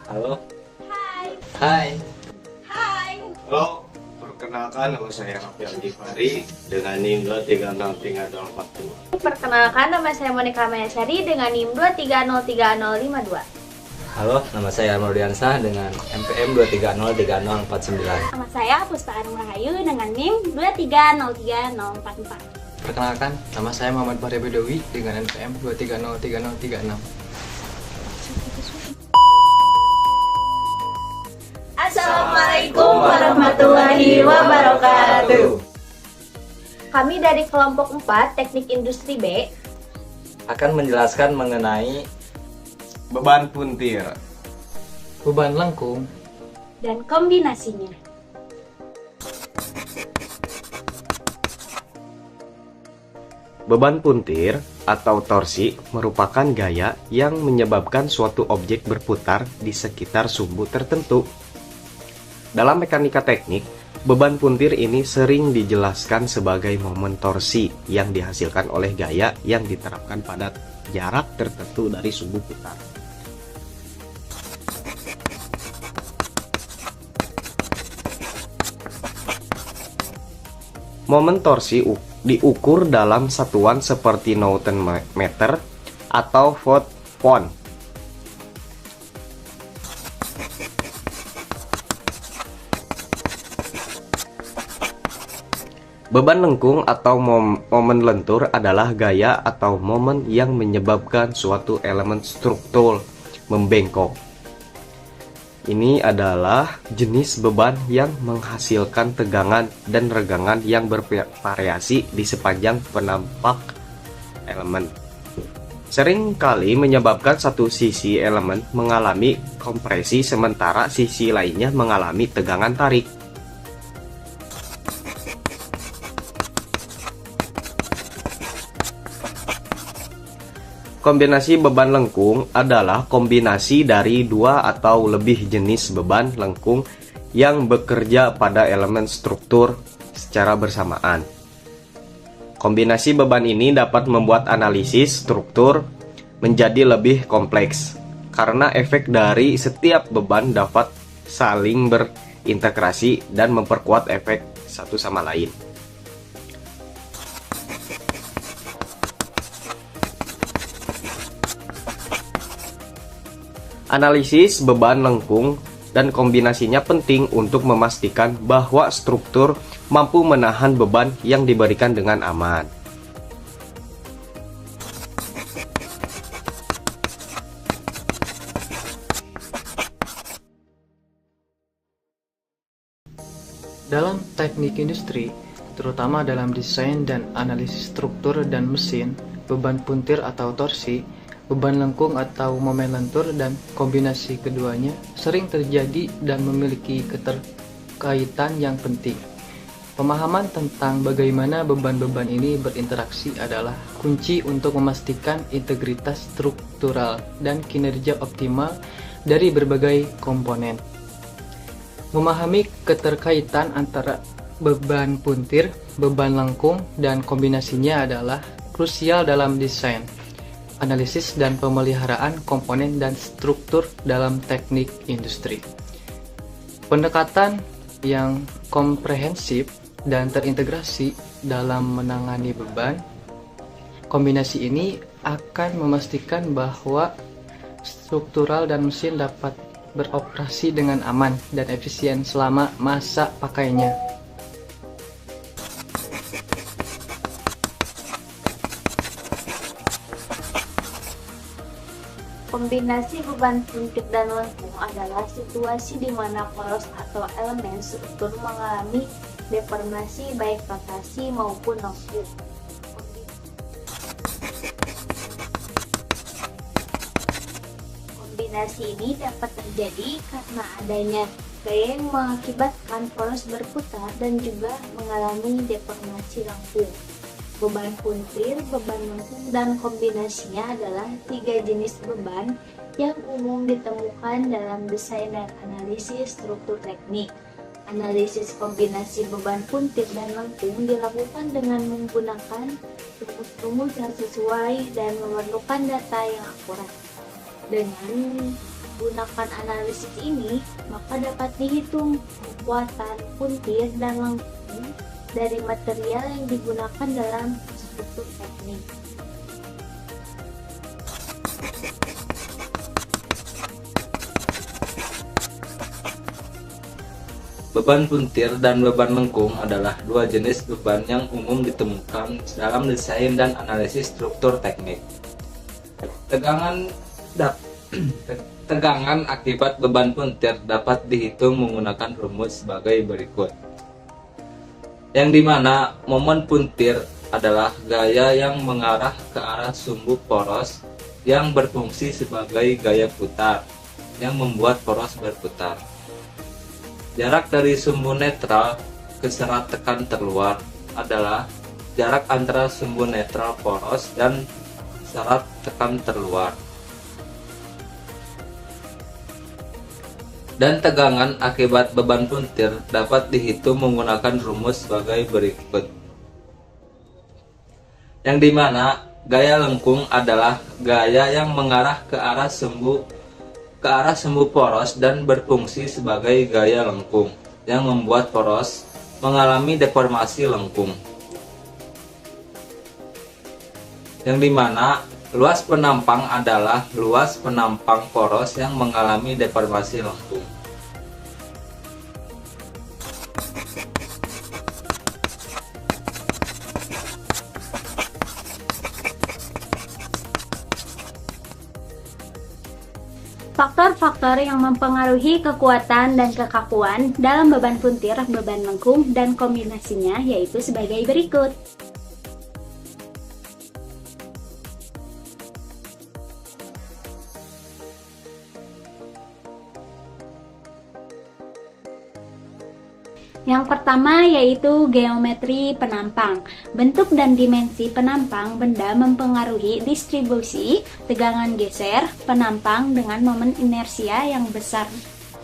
Halo. Hai. Hai. Hai. Halo. Perkenalkan, nama saya Rafial Gifari dengan NIM 2303042. Perkenalkan, nama saya Monika Mayasari dengan NIM 2303052. Halo, nama saya Amrudiansah dengan MPM 2303049. Nama saya Puspa Anung Rahayu dengan NIM 2303044. Perkenalkan, nama saya Muhammad Fahri Bedowi dengan NPM 2303036. Assalamualaikum warahmatullahi wabarakatuh. Kami dari kelompok 4 Teknik Industri B Akan menjelaskan mengenai Beban puntir. Beban lengkung, dan kombinasinya. Beban puntir atau torsi merupakan gaya yang menyebabkan suatu objek berputar di sekitar sumbu tertentu. Dalam mekanika teknik, beban puntir ini sering dijelaskan sebagai momen torsi yang dihasilkan oleh gaya yang diterapkan pada jarak tertentu dari sumbu putar. Momen torsi diukur dalam satuan seperti Newton meter atau Watt pound. Beban lengkung atau momen lentur adalah gaya atau momen yang menyebabkan suatu elemen struktur membengkok. Ini adalah jenis beban yang menghasilkan tegangan dan regangan yang bervariasi di sepanjang penampak elemen. Seringkali menyebabkan satu sisi elemen mengalami kompresi sementara sisi lainnya mengalami tegangan tarik. Kombinasi beban lengkung adalah kombinasi dari dua atau lebih jenis beban lengkung yang bekerja pada elemen struktur secara bersamaan. Kombinasi beban ini dapat membuat analisis struktur menjadi lebih kompleks, karena efek dari setiap beban dapat saling berintegrasi dan memperkuat efek satu sama lain. Analisis beban lengkung dan kombinasinya penting untuk memastikan bahwa struktur mampu menahan beban yang diberikan dengan aman. dalam teknik industri, terutama dalam desain dan analisis struktur dan mesin, beban puntir atau torsi, beban lengkung atau momen lentur, dan kombinasi keduanya sering terjadi dan memiliki keterkaitan yang penting. Pemahaman tentang bagaimana beban-beban ini berinteraksi adalah kunci untuk memastikan integritas struktural dan kinerja optimal dari berbagai komponen. Memahami keterkaitan antara beban puntir, beban lengkung, dan kombinasinya adalah krusial dalam desain, analisis dan pemeliharaan komponen dan struktur dalam teknik industri. Pendekatan yang komprehensif dan terintegrasi dalam menangani beban kombinasi ini akan memastikan bahwa struktural dan mesin dapat beroperasi dengan aman dan efisien selama masa pakainya. Kombinasi beban puntir dan lengkung adalah situasi di mana poros atau elemen struktur mengalami deformasi baik rotasi maupun noklir. Kombinasi ini dapat terjadi karena adanya gaya yang mengakibatkan poros berputar dan juga mengalami deformasi lengkung. Beban puntir, beban lengkung, dan kombinasinya adalah 3 jenis beban yang umum ditemukan dalam desain dan analisis struktur teknik. Analisis kombinasi beban puntir dan lengkung dilakukan dengan menggunakan rumus-rumus yang sesuai dan memerlukan data yang akurat. Dengan menggunakan analisis ini, maka dapat dihitung kekuatan puntir dan lengkung dari material yang digunakan dalam struktur teknik. Beban puntir dan beban lengkung adalah dua jenis beban yang umum ditemukan dalam desain dan analisis struktur teknik. Tegangan akibat beban puntir dapat dihitung menggunakan rumus sebagai berikut. Yang dimana momen puntir adalah gaya yang mengarah ke arah sumbu poros yang berfungsi sebagai gaya putar yang membuat poros berputar. Jarak dari sumbu netral ke serat tekan terluar adalah jarak antara sumbu netral poros dan serat tekan terluar. Dan tegangan akibat beban puntir dapat dihitung menggunakan rumus sebagai berikut. Yang dimana gaya lengkung adalah gaya yang mengarah ke arah sumbu poros dan berfungsi sebagai gaya lengkung yang membuat poros mengalami deformasi lengkung. Yang dimana luas penampang adalah luas penampang poros yang mengalami deformasi lengkung. Faktor-faktor yang mempengaruhi kekuatan dan kekakuan dalam beban puntir, beban lengkung, dan kombinasinya yaitu sebagai berikut. Yang pertama yaitu geometri penampang. Bentuk dan dimensi penampang benda mempengaruhi distribusi tegangan geser penampang dengan momen inersia yang besar.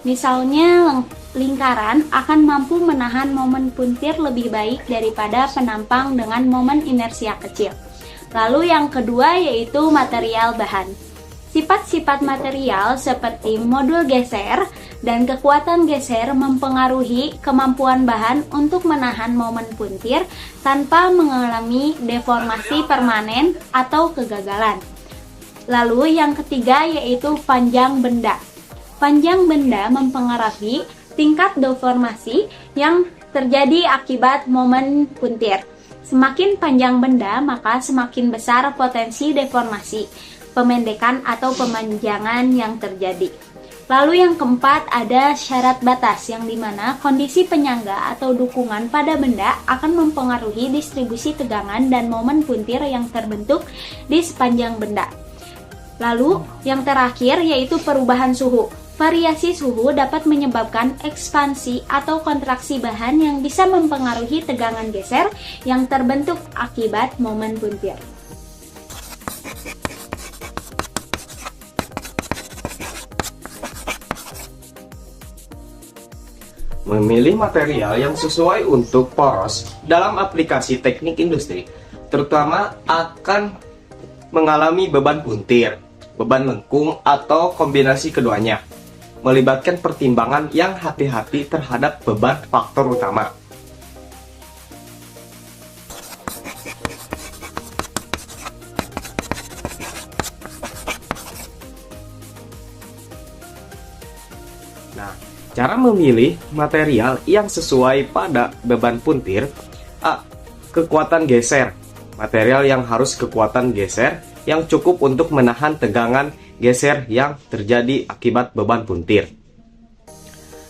Misalnya, lingkaran akan mampu menahan momen puntir lebih baik daripada penampang dengan momen inersia kecil. Lalu yang kedua yaitu material bahan. Sifat-sifat material seperti modul geser dan kekuatan geser mempengaruhi kemampuan bahan untuk menahan momen puntir tanpa mengalami deformasi permanen atau kegagalan. Lalu yang ketiga yaitu panjang benda. Panjang benda mempengaruhi tingkat deformasi yang terjadi akibat momen puntir. Semakin panjang benda, maka semakin besar potensi deformasi, pemendekan atau pemanjangan yang terjadi. Lalu yang keempat ada syarat batas, yang dimana kondisi penyangga atau dukungan pada benda akan mempengaruhi distribusi tegangan dan momen puntir yang terbentuk di sepanjang benda. Lalu yang terakhir yaitu perubahan suhu. Variasi suhu dapat menyebabkan ekspansi atau kontraksi bahan yang bisa mempengaruhi tegangan geser yang terbentuk akibat momen puntir. Memilih material yang sesuai untuk poros dalam aplikasi teknik industri, terutama akan mengalami beban puntir, beban lengkung, atau kombinasi keduanya, melibatkan pertimbangan yang hati-hati terhadap beban faktor utama. Nah, cara memilih material yang sesuai pada beban puntir. A. Kekuatan geser. Material yang harus kekuatan geser yang cukup untuk menahan tegangan geser yang terjadi akibat beban puntir.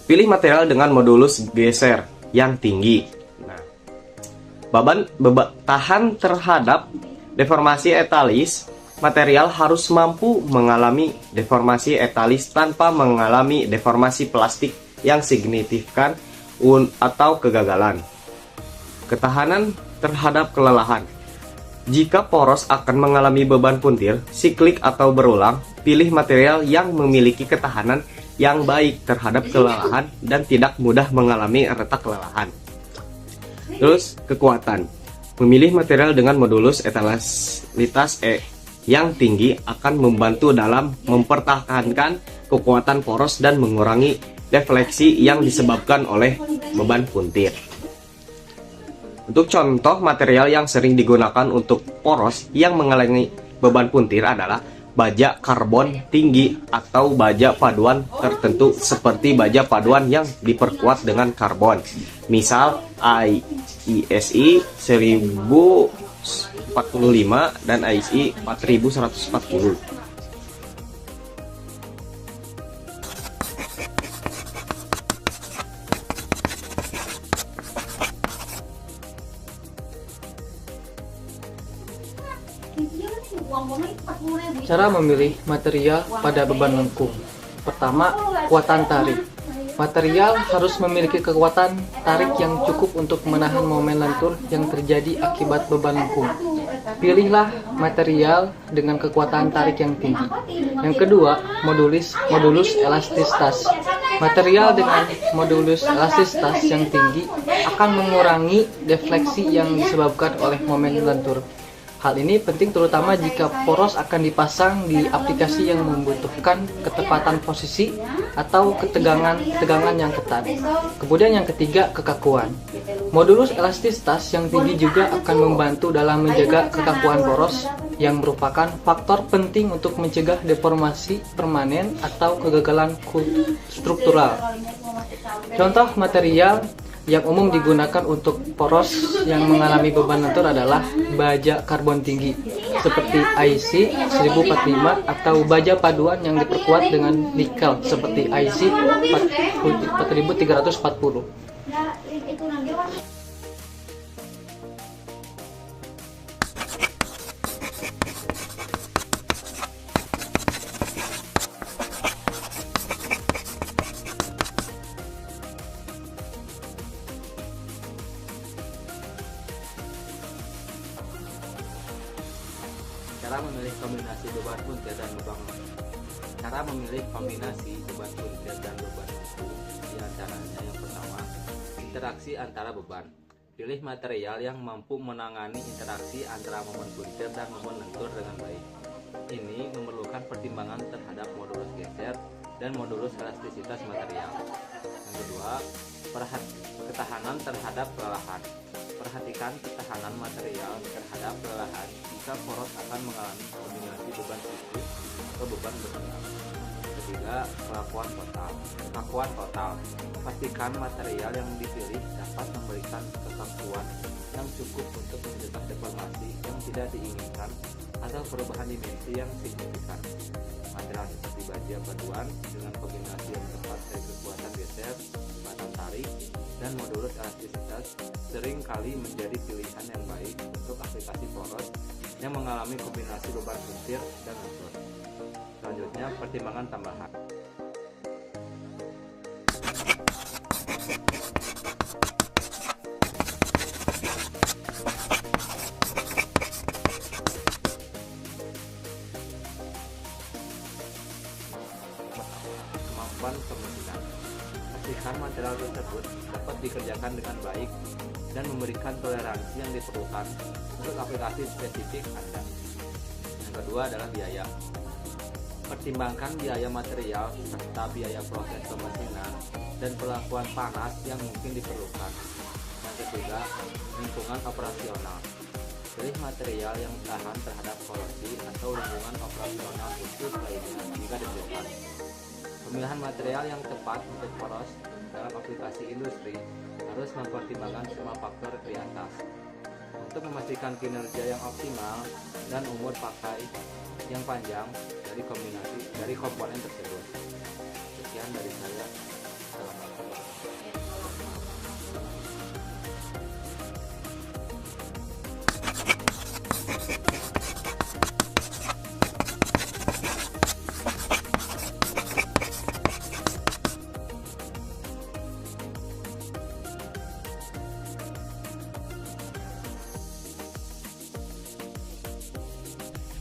Pilih material dengan modulus geser yang tinggi. Nah, tahan terhadap deformasi etalis. Material harus mampu mengalami deformasi etalis tanpa mengalami deformasi plastik yang signifikan atau kegagalan. Ketahanan terhadap kelelahan. Jika poros akan mengalami beban puntir, siklik atau berulang, pilih material yang memiliki ketahanan yang baik terhadap kelelahan dan tidak mudah mengalami retak kelelahan. Terus, kekuatan. Memilih material dengan modulus etalitas E yang tinggi akan membantu dalam mempertahankan kekuatan poros dan mengurangi defleksi yang disebabkan oleh beban puntir. Untuk contoh material yang sering digunakan untuk poros yang mengalami beban puntir adalah baja karbon tinggi atau baja paduan tertentu seperti baja paduan yang diperkuat dengan karbon. Misal IESI 1045 dan ISI 4140. Cara memilih material pada beban lengkung. Pertama, kekuatan tarik. Material harus memiliki kekuatan tarik yang cukup untuk menahan momen lentur yang terjadi akibat beban lengkung. Pilihlah material dengan kekuatan tarik yang tinggi. Yang kedua, modulus elastisitas. Material dengan modulus elastisitas yang tinggi akan mengurangi defleksi yang disebabkan oleh momen lentur. Hal ini penting terutama jika poros akan dipasang di aplikasi yang membutuhkan ketepatan posisi atau ketegangan yang ketat. Kemudian yang ketiga, kekakuan. Modulus elastisitas yang tinggi juga akan membantu dalam menjaga kekakuan poros yang merupakan faktor penting untuk mencegah deformasi permanen atau kegagalan struktural. Contoh material yang umum digunakan untuk poros yang mengalami beban lentur adalah baja karbon tinggi seperti IC 1045 atau baja paduan yang diperkuat dengan nikel seperti IC 4340. Cara memilih kombinasi beban puntir dan beban lengkung. Cara memilih kombinasi beban puntir dan beban lengkung diantaranya yang pertama, interaksi antara beban. Pilih material yang mampu menangani interaksi antara momen puntir dan momen lentur dengan baik. Ini memerlukan pertimbangan terhadap modulus geser dan modulus elastisitas material. Yang kedua, ketahanan terhadap kelelahan. Perhatikan ketahanan material terhadap kelelahan jika poros akan mengalami kombinasi beban fisik atau beban bergerak. Ketiga, kekakuan total. Pastikan material yang dipilih dapat memberikan kekakuan yang cukup untuk mencegah deformasi yang tidak diinginkan atau perubahan dimensi yang signifikan. Material seperti baja paduan dengan kombinasi yang tepat dari kekuatan geser, batang tarik, dan modulus elastisitas sering kali menjadi pilihan yang baik untuk aplikasi poros yang mengalami kombinasi beban puntir dan lentur. Selanjutnya, pertimbangan tambahan. Kemampuan kemungkinan. Pastikan material tersebut dapat dikerjakan dengan baik dan memberikan toleransi yang diperlukan untuk aplikasi spesifik Anda. Yang kedua adalah biaya. Pertimbangkan biaya material serta biaya proses pemesinan dan perlakuan panas yang mungkin diperlukan. Yang ketiga, lingkungan operasional. Pilih material yang tahan terhadap korosi atau lingkungan operasional khusus lainnya jika diperlukan. Pemilihan material yang tepat untuk poros dalam aplikasi industri harus mempertimbangkan semua faktor di atas untuk memastikan kinerja yang optimal dan umur pakai yang panjang dari komponen tersebut. Sekian dari saya.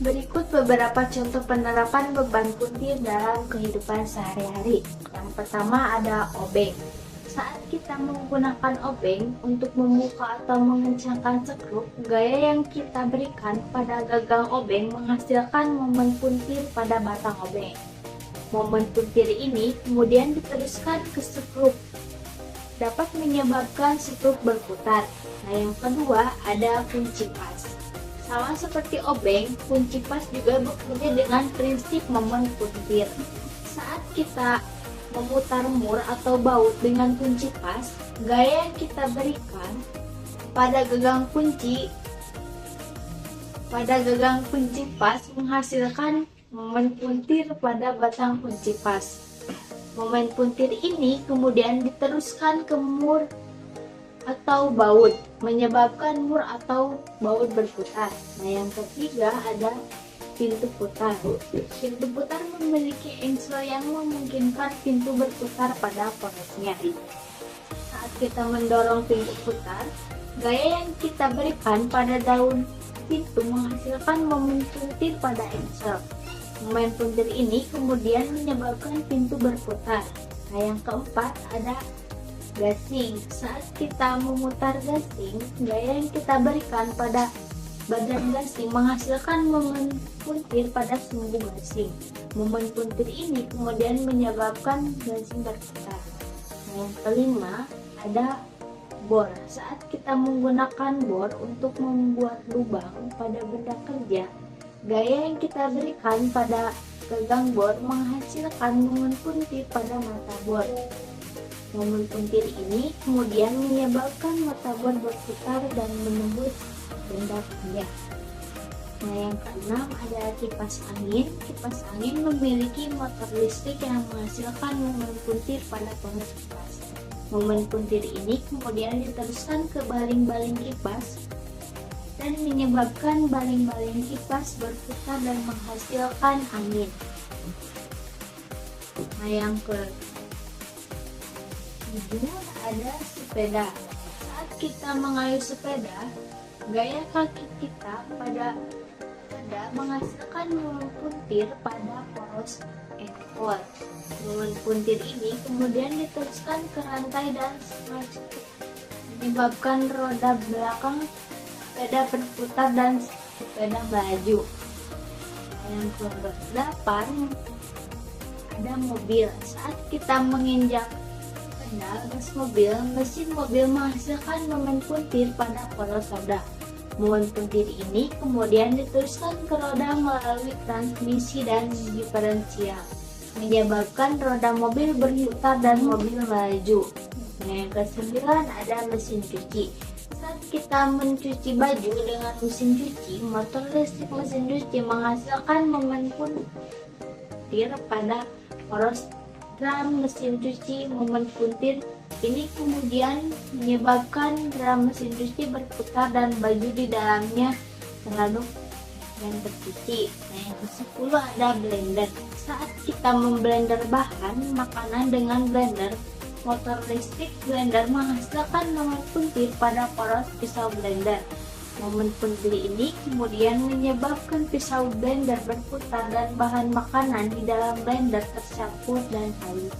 Berikut beberapa contoh penerapan beban puntir dalam kehidupan sehari-hari. Yang pertama ada obeng. Saat kita menggunakan obeng untuk membuka atau mengencangkan sekrup, gaya yang kita berikan pada gagang obeng menghasilkan momen puntir pada batang obeng. Momen puntir ini kemudian diteruskan ke sekrup, dapat menyebabkan sekrup berputar. Nah, yang kedua ada kunci pas. Sama seperti obeng, kunci pas juga bekerja dengan prinsip momen puntir. Saat kita memutar mur atau baut dengan kunci pas, gaya yang kita berikan pada gagang kunci pas menghasilkan momen puntir pada batang kunci pas. Momen puntir ini kemudian diteruskan ke mur atau baut, menyebabkan mur atau baut berputar. Nah, yang ketiga ada pintu putar. Pintu putar memiliki engsel yang memungkinkan pintu berputar pada porosnya. Saat kita mendorong pintu putar, gaya yang kita berikan pada daun pintu menghasilkan momen puntir pada engsel. Momen puntir ini kemudian menyebabkan pintu berputar. Nah, yang keempat ada gasing. Saat kita memutar gasing, gaya yang kita berikan pada badan gasing menghasilkan momen puntir pada sumbu gasing. Momen puntir ini kemudian menyebabkan gasing berputar. Nah, yang kelima ada bor. Saat kita menggunakan bor untuk membuat lubang pada benda kerja, gaya yang kita berikan pada gagang bor menghasilkan momen puntir pada mata bor. Momen puntir ini kemudian menyebabkan mata bor berputar dan menembus benda kerja. Nah, yang keenam ada kipas angin. Kipas angin memiliki motor listrik yang menghasilkan momen puntir pada poros kipas. Momen puntir ini kemudian diteruskan ke baling-baling kipas dan menyebabkan baling-baling kipas berputar dan menghasilkan angin. Nah, yang ke-7 ada sepeda. Saat kita mengayuh sepeda, gaya kaki kita pada sepeda menghasilkan momen puntir pada poros ekor. Momen puntir ini kemudian diteruskan ke rantai dan menyebabkan roda belakang sepeda berputar dan sepeda melaju. Yang ke-8 ada mobil. Saat kita menginjak pedal gas mobil, mesin mobil menghasilkan momen puntir pada poros roda. Momen puntir ini kemudian diteruskan ke roda melalui transmisi dan diferensial, menyebabkan roda mobil berputar dan mobil melaju. Yang ke-9 ada mesin cuci. Saat kita mencuci baju dengan mesin cuci, motor listrik mesin cuci menghasilkan momen puntir pada poros drum mesin cuci. Momen puntir ini kemudian menyebabkan drum mesin cuci berputar dan baju di dalamnya terlalu dan tercuci. Nah, yang ke-10 ada blender. Saat kita memblender bahan makanan dengan blender, motor listrik blender menghasilkan momen puntir pada poros pisau blender. Momen puntir ini kemudian menyebabkan pisau blender berputar dan bahan makanan di dalam blender tercampur dan halus.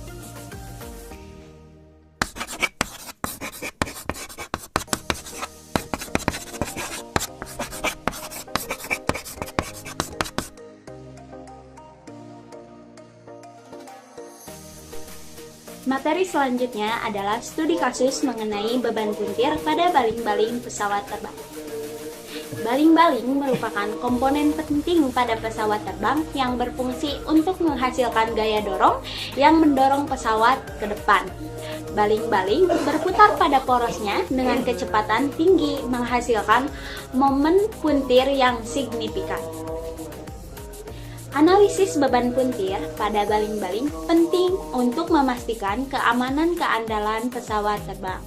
Materi selanjutnya adalah studi kasus mengenai beban puntir pada baling-baling pesawat terbang. Baling-baling merupakan komponen penting pada pesawat terbang yang berfungsi untuk menghasilkan gaya dorong yang mendorong pesawat ke depan. Baling-baling berputar pada porosnya dengan kecepatan tinggi menghasilkan momen puntir yang signifikan. Analisis beban puntir pada baling-baling penting untuk memastikan keamanan keandalan pesawat terbang.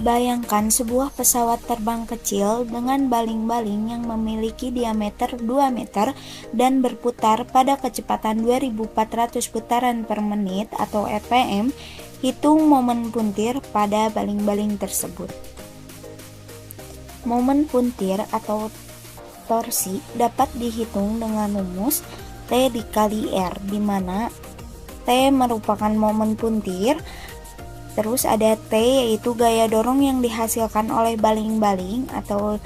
Bayangkan sebuah pesawat terbang kecil dengan baling-baling yang memiliki diameter 2 meter dan berputar pada kecepatan 2400 putaran per menit atau RPM. Hitung momen puntir pada baling-baling tersebut. Momen puntir atau torsi dapat dihitung dengan rumus T dikali R, di mana T merupakan momen puntir. Terus ada T yaitu gaya dorong yang dihasilkan oleh baling-baling atau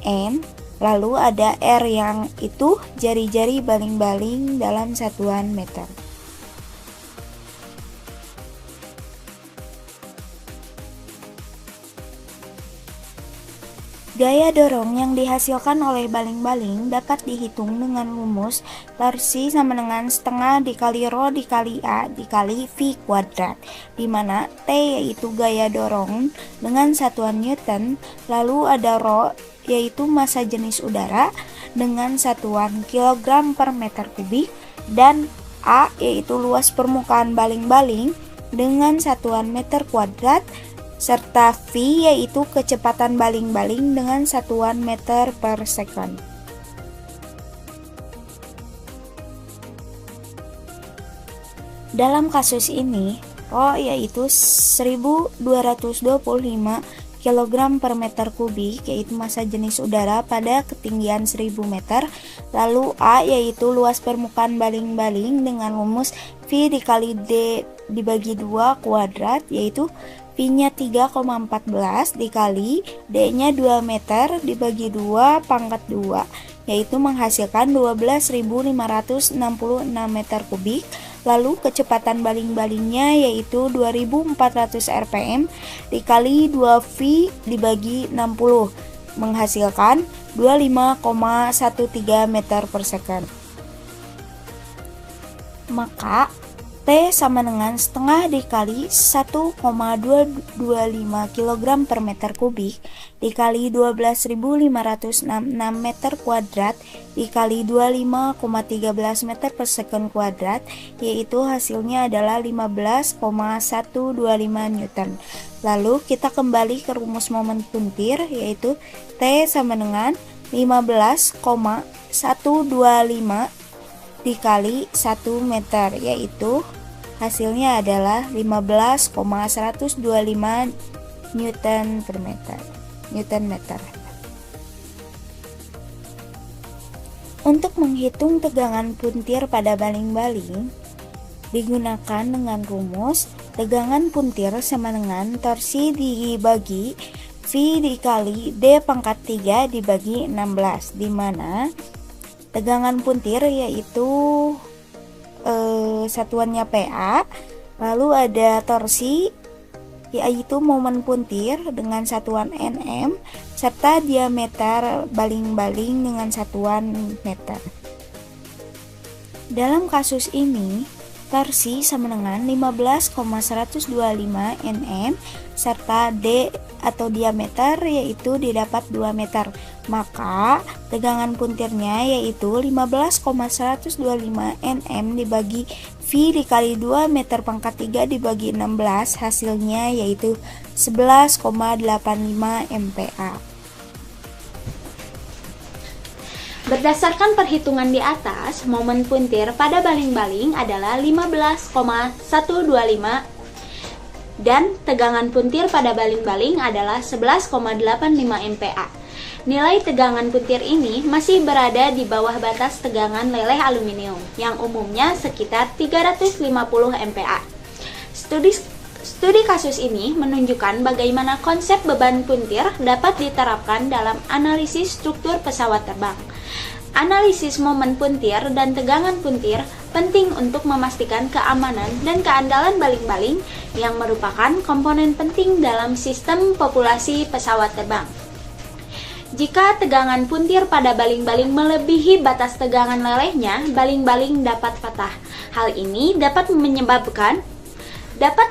N. Lalu ada R yang itu jari-jari baling-baling dalam satuan meter. Gaya dorong yang dihasilkan oleh baling-baling dapat dihitung dengan rumus torsi sama dengan setengah dikali rho dikali A dikali V kuadrat, di mana T yaitu gaya dorong dengan satuan Newton, lalu ada rho yaitu massa jenis udara dengan satuan kilogram per meter kubik, dan A yaitu luas permukaan baling-baling dengan satuan meter kuadrat, serta V yaitu kecepatan baling-baling dengan satuan meter per second. Dalam kasus ini, rho yaitu 1225 kg per meter kubik yaitu massa jenis udara pada ketinggian 1000 meter, lalu A yaitu luas permukaan baling-baling dengan rumus V dikali D dibagi 2 kuadrat, yaitu V-nya 3,14 dikali D-nya 2 meter dibagi 2 pangkat 2, yaitu menghasilkan 12.566 meter kubik. Lalu kecepatan baling-balingnya yaitu 2400 rpm dikali 2V dibagi 60, menghasilkan 25,13 meter per second. Maka T sama dengan setengah dikali 1,225 kg per meter kubik dikali 12.566 meter kuadrat dikali 25,13 meter per second kuadrat, yaitu hasilnya adalah 15,125 Newton. Lalu kita kembali ke rumus momen puntir, yaitu T sama dengan 15,125 dikali 1 meter, yaitu hasilnya adalah 15,125 Newton per meter. Untuk menghitung tegangan puntir pada baling-baling digunakan dengan rumus tegangan puntir sama dengan torsi dibagi V dikali D pangkat 3 dibagi 16, di mana tegangan puntir yaitu satuannya PA, lalu ada torsi yaitu momen puntir dengan satuan Nm, serta diameter baling-baling dengan satuan meter. Dalam kasus ini, torsi sama dengan 15,125 Nm serta D atau diameter yaitu didapat 2 meter. Maka tegangan puntirnya yaitu 15,125 Nm dibagi V dikali 2 meter pangkat 3 dibagi 16, hasilnya yaitu 11,85 MPa. Berdasarkan perhitungan di atas, momen puntir pada baling-baling adalah 15,125 dan tegangan puntir pada baling-baling adalah 11,85 MPa. Nilai tegangan puntir ini masih berada di bawah batas tegangan leleh aluminium yang umumnya sekitar 350 MPa. Studi kasus ini menunjukkan bagaimana konsep beban puntir dapat diterapkan dalam analisis struktur pesawat terbang. Analisis momen puntir dan tegangan puntir penting untuk memastikan keamanan dan keandalan baling-baling yang merupakan komponen penting dalam sistem populasi pesawat terbang. Jika tegangan puntir pada baling-baling melebihi batas tegangan lelehnya, baling-baling dapat patah. Hal ini dapat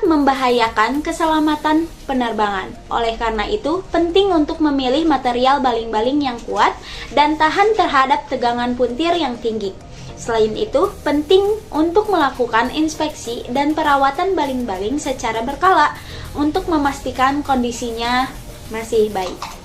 membahayakan keselamatan penerbangan. Oleh karena itu, penting untuk memilih material baling-baling yang kuat dan tahan terhadap tegangan puntir yang tinggi. Selain itu, penting untuk melakukan inspeksi dan perawatan baling-baling secara berkala untuk memastikan kondisinya masih baik.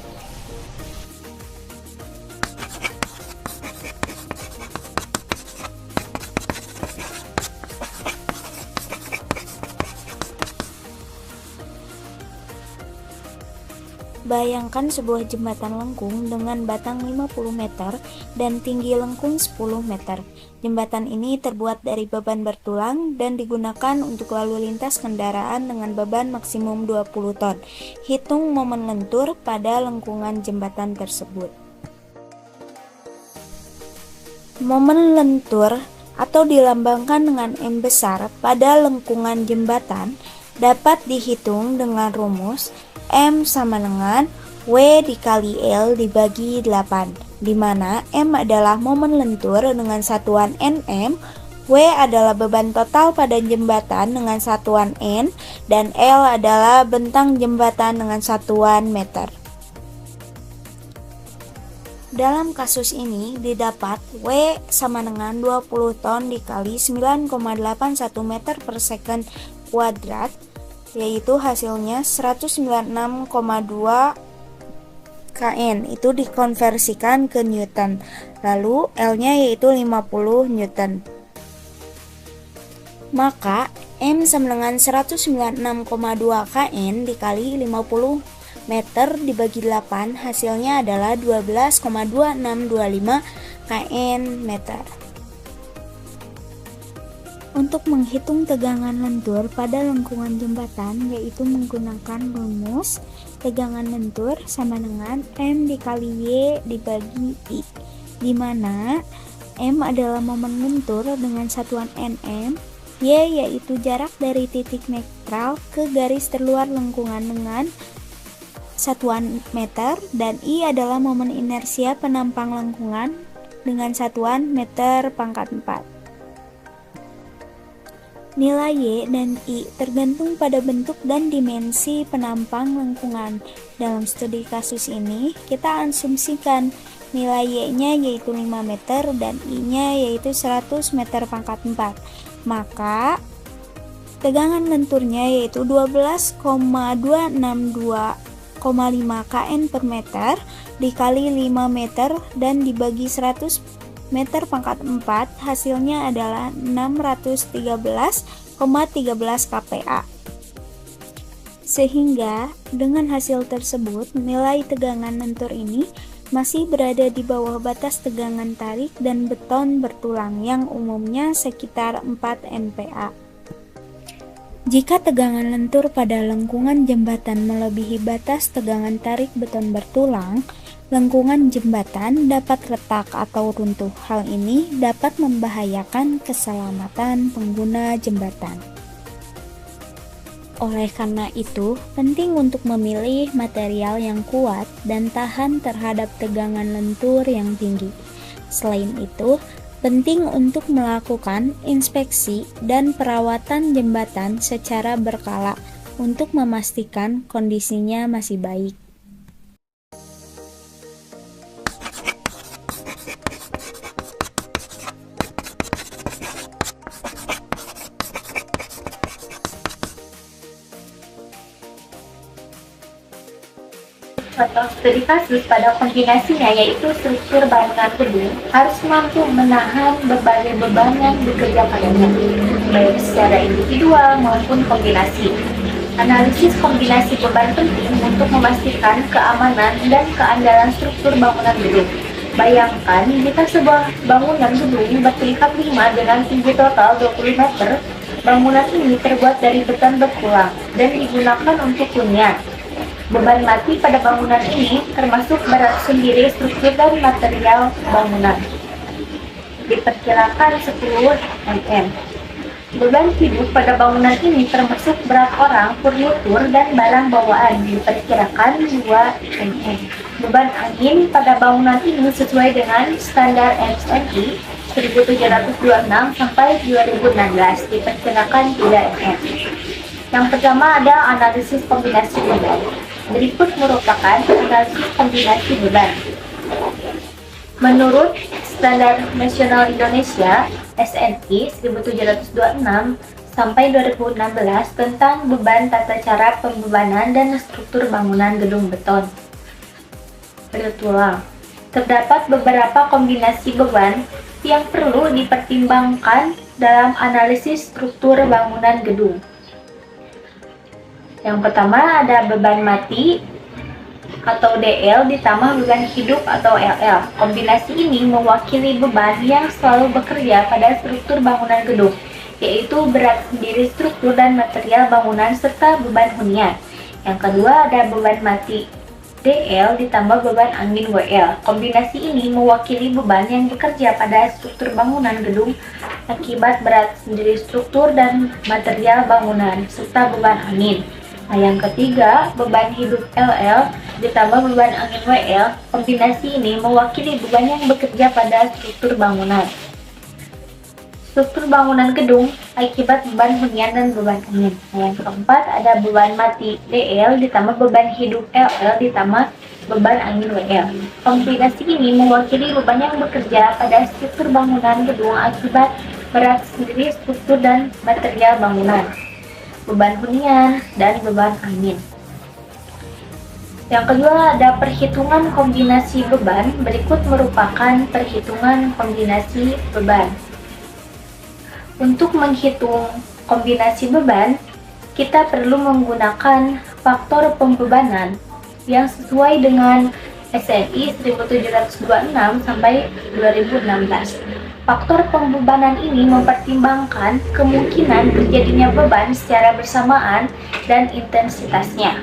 Bayangkan sebuah jembatan lengkung dengan batang 50 meter dan tinggi lengkung 10 meter. Jembatan ini terbuat dari beban bertulang dan digunakan untuk lalu lintas kendaraan dengan beban maksimum 20 ton. Hitung momen lentur pada lengkungan jembatan tersebut. Momen lentur atau dilambangkan dengan M besar pada lengkungan jembatan dapat dihitung dengan rumus M sama dengan W dikali L dibagi 8, di mana M adalah momen lentur dengan satuan Nm, W adalah beban total pada jembatan dengan satuan N, dan L adalah bentang jembatan dengan satuan meter. Dalam kasus ini didapat W sama dengan 20 ton dikali 9,81 meter per second kuadrat, yaitu hasilnya 196,2 kN. Itu dikonversikan ke Newton. Lalu L-nya yaitu 50 Newton. Maka M sama dengan 196,2 kN dikali 50 meter dibagi 8, hasilnya adalah 12,2625 kN meter. Untuk menghitung tegangan lentur pada lengkungan jembatan, yaitu menggunakan rumus tegangan lentur sama dengan M dikali Y dibagi I, di mana M adalah momen lentur dengan satuan Nm, Y yaitu jarak dari titik netral ke garis terluar lengkungan dengan satuan meter, dan I adalah momen inersia penampang lengkungan dengan satuan meter pangkat 4. Nilai Y dan I tergantung pada bentuk dan dimensi penampang lengkungan. Dalam studi kasus ini, kita asumsikan nilai Y-nya yaitu 5 meter dan I-nya yaitu 100 meter pangkat 4. Maka, tegangan lenturnya yaitu 12,262,5 kN per meter dikali 5 meter dan dibagi 100 meter pangkat 4, hasilnya adalah 613,13 kPa. Sehingga dengan hasil tersebut nilai tegangan lentur ini masih berada di bawah batas tegangan tarik dan beton bertulang yang umumnya sekitar 4 MPa. Jika tegangan lentur pada lengkungan jembatan melebihi batas tegangan tarik beton bertulang, lengkungan jembatan dapat retak atau runtuh. Hal ini dapat membahayakan keselamatan pengguna jembatan. Oleh karena itu, penting untuk memilih material yang kuat dan tahan terhadap tegangan lentur yang tinggi. Selain itu, penting untuk melakukan inspeksi dan perawatan jembatan secara berkala untuk memastikan kondisinya masih baik. Contoh studi kasus pada kombinasinya yaitu struktur bangunan gedung harus mampu menahan berbagai beban yang bekerja padanya, baik secara individual maupun kombinasi. Analisis kombinasi beban penting untuk memastikan keamanan dan keandalan struktur bangunan gedung. Bayangkan jika sebuah bangunan gedung bertingkat 5 dengan tinggi total 20 meter, bangunan ini terbuat dari beton bertulang dan digunakan untuk hunian. Beban mati pada bangunan ini termasuk berat sendiri struktur dan material bangunan. Diperkirakan 10 mm. Beban hidup pada bangunan ini termasuk berat orang, furnitur, dan barang bawaan. Diperkirakan 2 mm. Beban angin pada bangunan ini sesuai dengan standar SNI 1726 sampai 2016. Diperkirakan 3 mm. Yang pertama ada analisis kombinasi beban. Berikut merupakan analisis kombinasi beban. Menurut Standar Nasional Indonesia SNI 1726 sampai 2016 tentang beban tata cara pembebanan dan struktur bangunan gedung beton bertulang, terdapat beberapa kombinasi beban yang perlu dipertimbangkan dalam analisis struktur bangunan gedung. Yang pertama ada beban mati atau DL ditambah beban hidup atau LL. Kombinasi ini mewakili beban yang selalu bekerja pada struktur bangunan gedung, yaitu berat sendiri struktur dan material bangunan serta beban hunian. Yang kedua ada beban mati DL ditambah beban angin WL. Kombinasi ini mewakili beban yang bekerja pada struktur bangunan gedung akibat berat sendiri struktur dan material bangunan serta beban angin. Nah, yang ketiga, beban hidup LL ditambah beban angin WL. Kombinasi ini mewakili beban yang bekerja pada struktur bangunan. Struktur bangunan gedung akibat beban hunian dan beban angin. Nah, yang keempat ada beban mati DL ditambah beban hidup LL ditambah beban angin WL. Kombinasi ini mewakili beban yang bekerja pada struktur bangunan gedung akibat berat sendiri struktur dan material bangunan, beban hunian, dan beban angin. Yang kedua ada perhitungan kombinasi beban. Berikut merupakan perhitungan kombinasi beban. Untuk menghitung kombinasi beban, kita perlu menggunakan faktor pembebanan yang sesuai dengan SNI 1726 sampai 2016. Faktor pembebanan ini mempertimbangkan kemungkinan terjadinya beban secara bersamaan dan intensitasnya.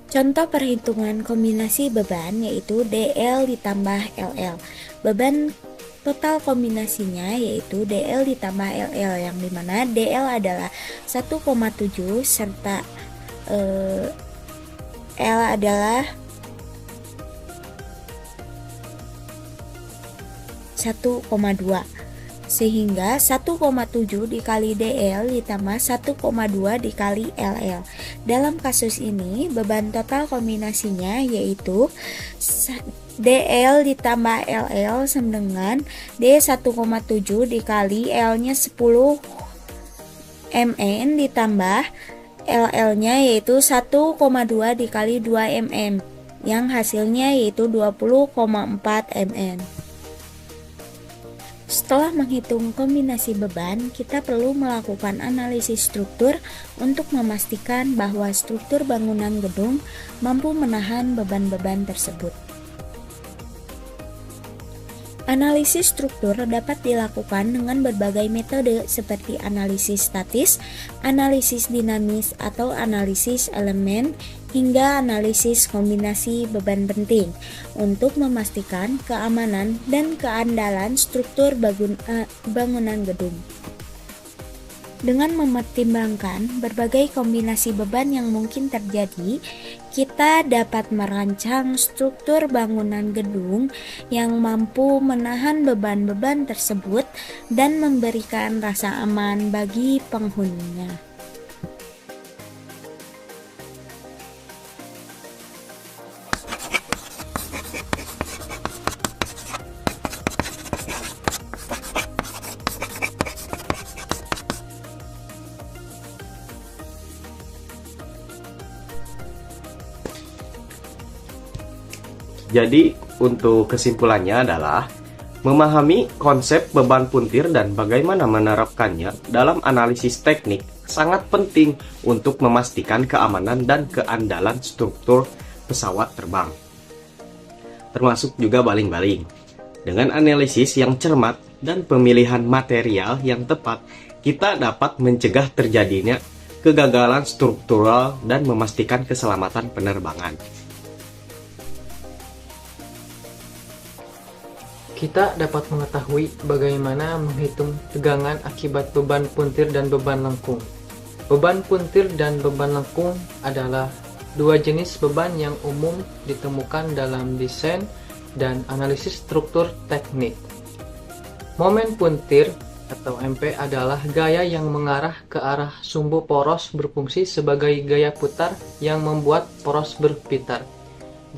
Contoh perhitungan kombinasi beban yaitu DL ditambah LL. Beban total kombinasinya yaitu DL ditambah LL, yang dimana DL adalah 1,7 serta L adalah 1,2, sehingga 1,7 dikali DL ditambah 1,2 dikali LL. Dalam kasus ini beban total kombinasinya yaitu DL ditambah LL sama dengan D 1,7 dikali L nya 10 mN ditambah LL nya yaitu 1,2 dikali 2 mm, yang hasilnya yaitu 20,4 mN. Setelah menghitung kombinasi beban, kita perlu melakukan analisis struktur untuk memastikan bahwa struktur bangunan gedung mampu menahan beban-beban tersebut. Analisis struktur dapat dilakukan dengan berbagai metode seperti analisis statis, analisis dinamis atau analisis elemen, hingga analisis kombinasi beban penting untuk memastikan keamanan dan keandalan struktur bangunan gedung. Dengan mempertimbangkan berbagai kombinasi beban yang mungkin terjadi, kita dapat merancang struktur bangunan gedung yang mampu menahan beban-beban tersebut dan memberikan rasa aman bagi penghuninya. Jadi untuk kesimpulannya adalah memahami konsep beban puntir dan bagaimana menerapkannya dalam analisis teknik sangat penting untuk memastikan keamanan dan keandalan struktur pesawat terbang, termasuk juga baling-baling. Dengan analisis yang cermat dan pemilihan material yang tepat, kita dapat mencegah terjadinya kegagalan struktural dan memastikan keselamatan penerbangan. Kita dapat mengetahui bagaimana menghitung tegangan akibat beban puntir dan beban lengkung. Beban puntir dan beban lengkung adalah dua jenis beban yang umum ditemukan dalam desain dan analisis struktur teknik. Momen puntir atau MP adalah gaya yang mengarah ke arah sumbu poros berfungsi sebagai gaya putar yang membuat poros berputar.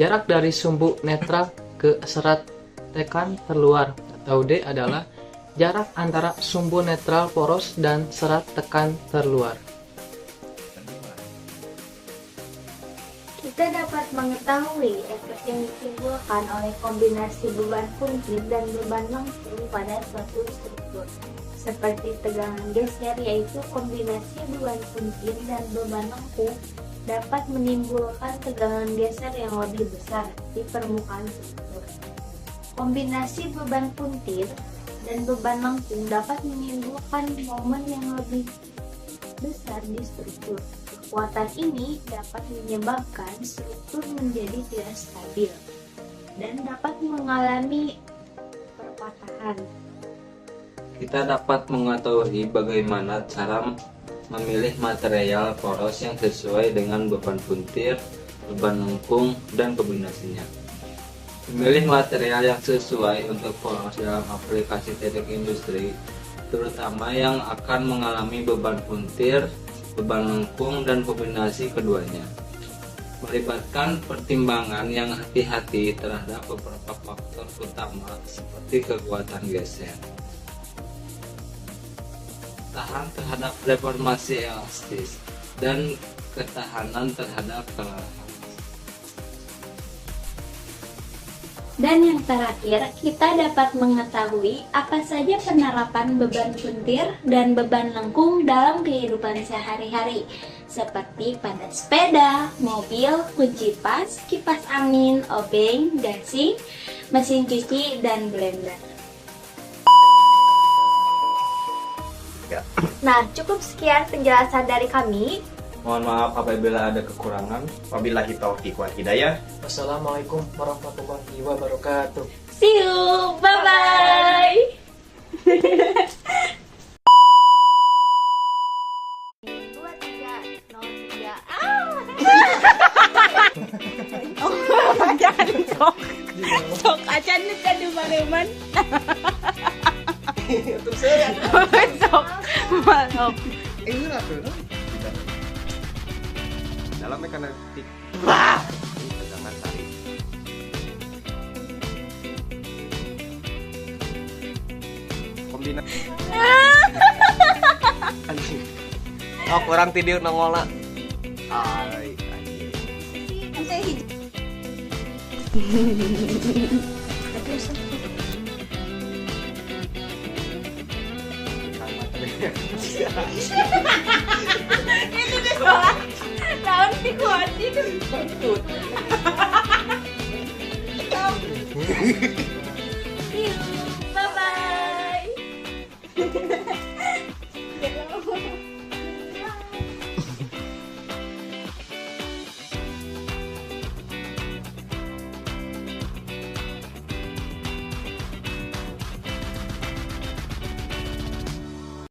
Jarak dari sumbu netral ke serat tekan terluar atau D adalah jarak antara sumbu netral poros dan serat tekan terluar. Kita dapat mengetahui efek yang ditimbulkan oleh kombinasi beban puntir dan beban lengkung pada suatu struktur, seperti tegangan geser, yaitu kombinasi beban puntir dan beban lengkung dapat menimbulkan tegangan geser yang lebih besar di permukaan struktur. Kombinasi beban puntir dan beban lengkung dapat menimbulkan momen yang lebih besar di struktur. Kekuatan ini dapat menyebabkan struktur menjadi tidak stabil dan dapat mengalami perpatahan. Kita dapat mengetahui bagaimana cara memilih material poros yang sesuai dengan beban puntir, beban lengkung, dan kombinasinya. Memilih material yang sesuai untuk poros dalam aplikasi teknik industri, terutama yang akan mengalami beban puntir, beban lengkung, dan kombinasi keduanya, melibatkan pertimbangan yang hati-hati terhadap beberapa faktor utama seperti kekuatan geser, tahan terhadap deformasi elastis, dan ketahanan terhadap kelelahan. Dan yang terakhir, kita dapat mengetahui apa saja penerapan beban puntir dan beban lengkung dalam kehidupan sehari-hari, seperti pada sepeda, mobil, kunci pas, kipas angin, obeng, gasing, mesin cuci, dan blender. Nah, cukup sekian penjelasan dari kami. Mohon maaf apabila ada kekurangan. Wabillahi taufiq wal hidayah. Wassalamualaikum warahmatullahi wabarakatuh. See you, bye-bye! Sok acan nih kan di Mareman. Sok manop. Dalam mekanik tegangan tarik. Kombinasi. Anjing. Oh, kurang tidur nongolna. Ai, anjing. Itu di sekolah. Tahun di kuat itu.